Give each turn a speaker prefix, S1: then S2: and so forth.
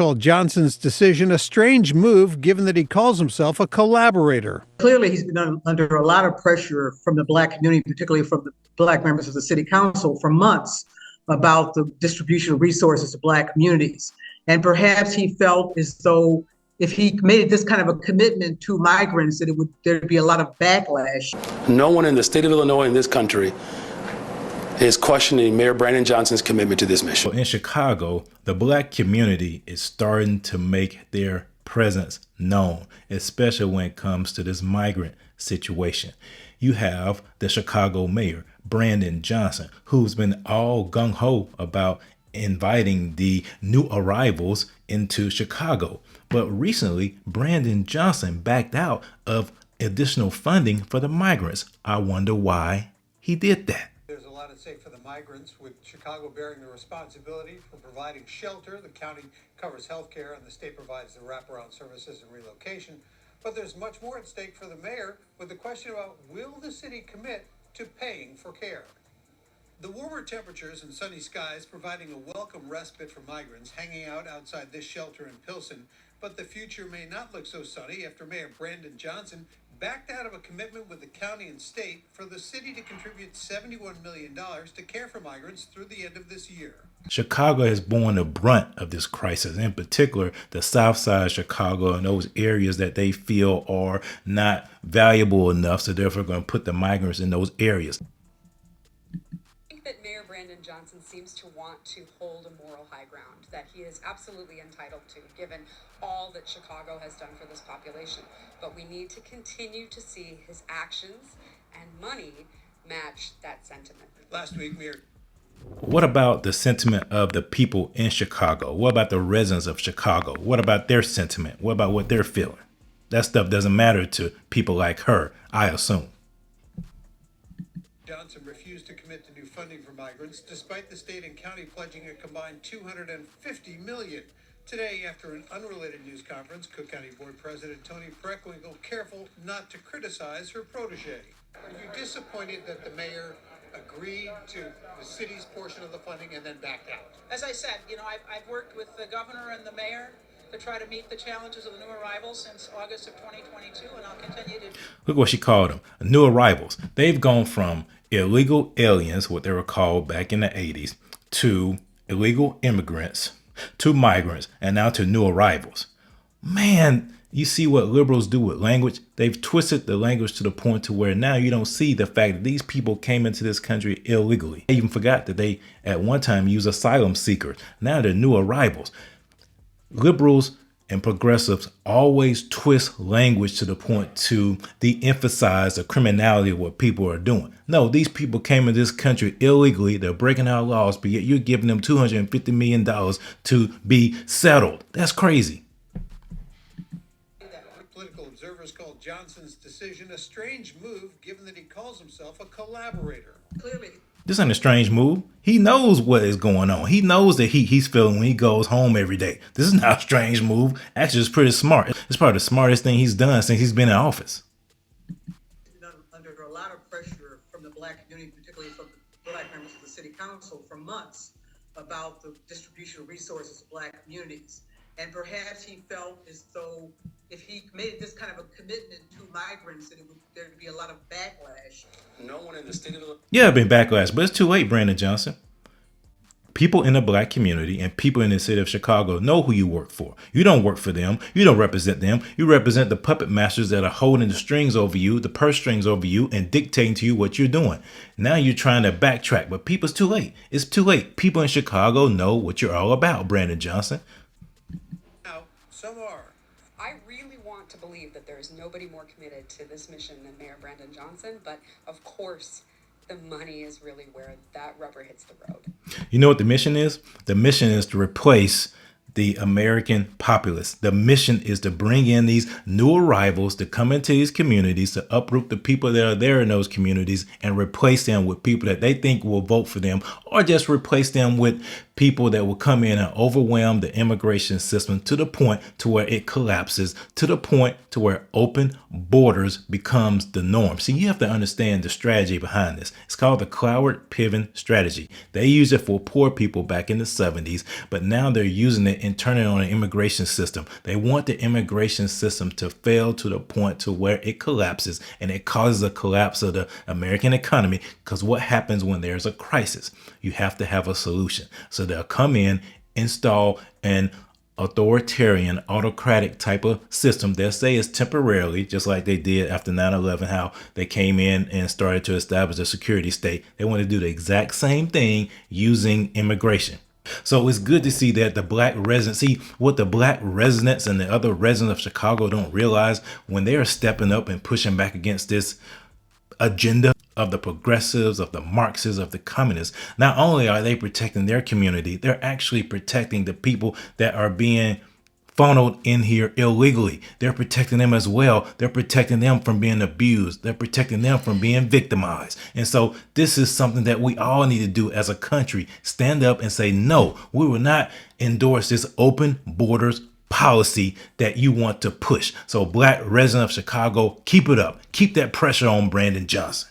S1: Called Johnson's decision a strange move given that he calls himself a collaborator.
S2: Clearly, he's been under a lot of pressure from the Black community, particularly from the Black members of the city council for months about the distribution of resources to Black communities. And perhaps he felt as though if he made this kind of a commitment to migrants, that there'd be a lot of backlash.
S3: No one in the state of Illinois, in this country, is questioning Mayor Brandon Johnson's commitment to this mission.
S4: In Chicago, the Black community is starting to make their presence known, especially when it comes to this migrant situation. You have the Chicago mayor, Brandon Johnson, who's been all gung-ho about inviting the new arrivals into Chicago. But recently, Brandon Johnson backed out of additional funding for the migrants. I wonder why he did that.
S5: There's a lot at stake for the migrants, with Chicago bearing the responsibility for providing shelter. The county covers health care, and the state provides the wraparound services and relocation. But there's much more at stake for the mayor, with the question about, will the city commit to paying for care? The warmer temperatures and sunny skies providing a welcome respite for migrants hanging out outside this shelter in Pilsen. But the future may not look so sunny after Mayor Brandon Johnson backed out of a commitment with the county and state for the city to contribute $71 million to care for migrants through the end of this year.
S4: Chicago has borne the brunt of this crisis, in particular the south side of Chicago and those areas that they feel are not valuable enough, so therefore going to put the migrants in those areas.
S6: I think that Mayor Brandon Johnson seems to want to hold a moral high ground that he is absolutely entitled to, given all that Chicago has done for this population. But we need to continue to see his actions and money match that sentiment.
S5: Last week, Mayor.
S4: What about the sentiment of the people in Chicago? What about the residents of Chicago? What about their sentiment? What about what they're feeling? That stuff doesn't matter to people like her, I assume.
S5: Johnson refused to commit to new funding for migrants, despite the state and county pledging a combined $250 million. Today, after an unrelated news conference, Cook County Board President Tony Preckwinkle careful not to criticize her protege. Are you disappointed that the mayor agreed to the city's portion of the funding and then backed out?
S7: As I said, I've worked with the governor and the mayor to try to meet the challenges of the new arrivals since August of 2022, and I'll continue to.
S4: Look what she called them, new arrivals. They've gone from illegal aliens, what they were called back in the 80s, to illegal immigrants, to migrants, and now to new arrivals. Man, you see what liberals do with language? They've twisted the language to the point to where now you don't see the fact that these people came into this country illegally. They even forgot that they at one time used asylum seekers. Now they're new arrivals. Liberals and progressives always twist language to the point to de-emphasize the criminality of what people are doing. No, these people came in this country illegally. They're breaking our laws, but yet you're giving them $250 million to be settled. That's crazy.
S5: Political observers call Johnson's decision a strange move, given that he calls himself a collaborator.
S2: Clearly,
S4: this ain't a strange move. He knows what is going on. He knows the heat he's feeling when he goes home every day. This is not a strange move. Actually, it's pretty smart. It's probably the smartest thing he's done since he's been in office.
S2: under a lot of pressure from the Black community, particularly from the Black members of the city council for months about the distribution of resources to Black communities. And perhaps he felt as though if he made this kind of a commitment to migrants, that there'd be a lot of backlash.
S3: No one in the state of Illinois.
S4: Yeah, it's been backlash, but it's too late, Brandon Johnson. People in the Black community and people in the city of Chicago know who you work for. You don't work for them. You don't represent them. You represent the puppet masters that are holding the strings over you, the purse strings over you, and dictating to you what you're doing. Now you're trying to backtrack, but people's too late. It's too late. People in Chicago know what you're all about, Brandon Johnson.
S5: Now, some are.
S6: I really want to believe that there is nobody more committed to this mission than Mayor Brandon Johnson, but of course, the money is really where that rubber hits the road.
S4: You know what the mission is? The mission is to replace the American populace. The mission is to bring in these new arrivals to come into these communities, to uproot the people that are there in those communities and replace them with people that they think will vote for them, or just replace them with people that will come in and overwhelm the immigration system to the point to where it collapses, to the point to where open borders becomes the norm. See, you have to understand the strategy behind this. It's called the Cloward-Piven strategy. They used it for poor people back in the 70s, but now they're using it and turning it on an immigration system. They want the immigration system to fail to the point to where it collapses, and it causes a collapse of the American economy, because what happens when there's a crisis? You have to have a solution. So they'll come in, install an authoritarian, autocratic type of system. They'll say it's temporarily, just like they did after 9/11, how they came in and started to establish a security state. They want to do the exact same thing using immigration. So it's good to see that the black residents, see what the black residents and the other residents of Chicago don't realize when they are stepping up and pushing back against this agenda of the progressives, of the Marxists, of the communists. Not only are they protecting their community, they're actually protecting the people that are being funneled in here illegally. They're protecting them as well. They're protecting them from being abused. They're protecting them from being victimized. And so this is something that we all need to do as a country. Stand up and say, no, we will not endorse this open borders policy that you want to push. So black resident of Chicago, keep it up. Keep that pressure on Brandon Johnson.